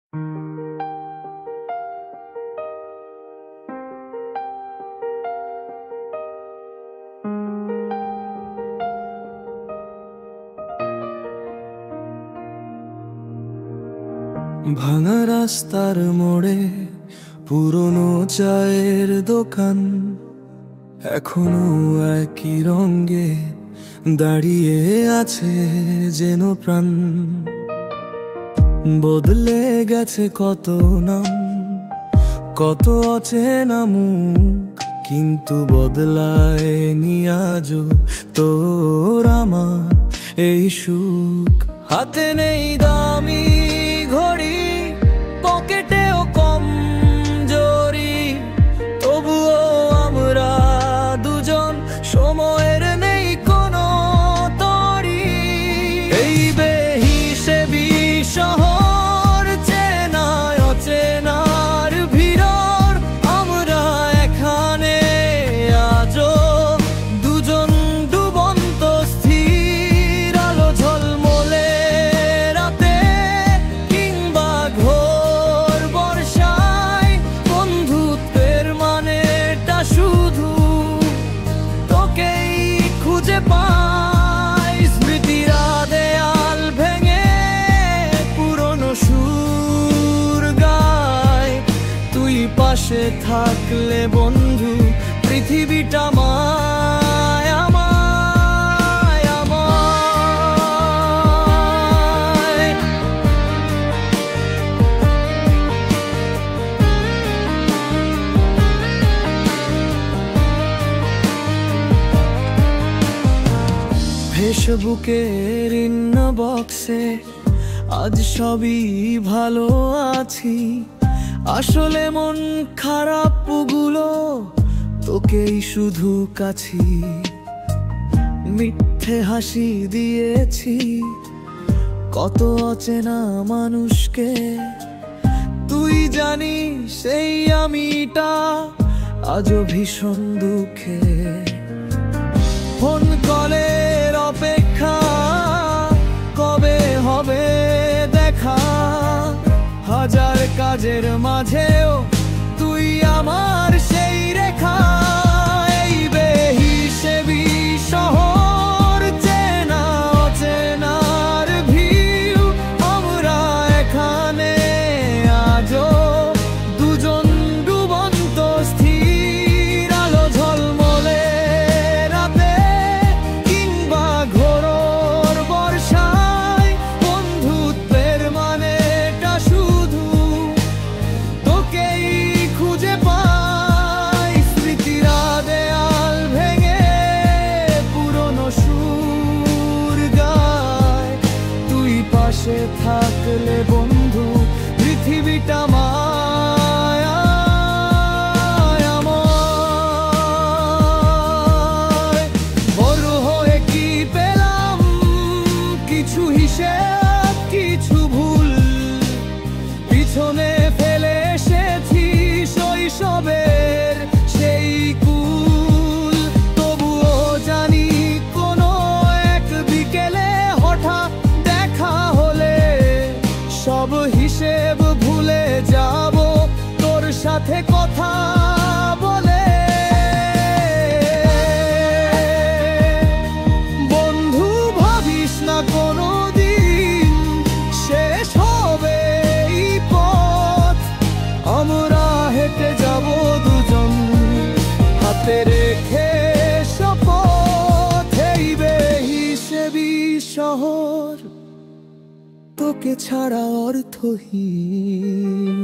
ভাঙা রাস্তার মোড়ে পুরনো চায়ের দোকান, এখনো একই রঙে দাঁড়িয়ে আছে যেন প্রাণ। বদলে গেছে কত নাম, কত অচেনা মুখ, কিন্তু বদলায়নি আজও তোর আমার এই সুখ। হাতে নেই দামি ঘড়ি, পকেটেও কম জরি, তবুও আমরা দুজন সময়ের নেই কোনো তরি। এই বেহিসেবি শহর, চেনায় অচেনার ভিড়র, আমরা এখানে আজও দুজন ডুবন্ত স্থির। আলো ঝলমলে রাতে কিংবা ঘোর বর্ষায়, বন্ধুত্বের মানেটা শুধু তোকেই খুঁজে পাই। স্মৃতিরা দেয়াল ভেঙে পুরনো সুর গায়, তুই পাশে থাকলে বন্ধু পৃথিবীটা মায় আমায় আমায়। ফেসবুকের ইনবক্সে আজ সবই ভালো আছি, আসলে মন খারাপ গুলো তোকেই শুধু কাছি। মিথ্যে হাসি দিয়েছি কত অচেনা মানুষকে, তুই জানিস সেই আমিটা আজও ভীষণ দুঃখে। ফোন কলের অপেক্ষা, কবে হবে দেখা, হাজার কাজের মাঝেও তুই আমার সেই রেখা। এই বেহিসেবি শহর, চেনা অচেনার ভিউ, আমরা এখানে আজও দুজন ডুবন্ত স্থির। আলো ঝলমলে রাতে কিংবা ঘোর বর্ষায়, বন্ধুত্বের মানেটা শুধু তোকেই খুঁজে পাই। স্মৃতিরা দেয়াল ভেঙে পুরনো সুর গায়, তুই পাশে থাকলে বন্ধু পৃথিবীটা মায় আমায়। বড় হয়ে কি পেলাম, কিছু হিসেব কিছু ভুল, পিছনে ফেলে এসেছি শৈশবের সেই কুল। তবুও জানি কোনো এক বিকেলে হঠাৎ দেখা হলে সব হিসেব ভুলে যাব তোর সাথে কথা বলে। বন্ধু ভাবিস না কোনো দিন শেষ হবে এই পথ, আমরা হেঁটে যাব দুজন হাতে রেখে শপথ। এই বেহিসেবি শহর তোকে ছাড়া অর্থহীন।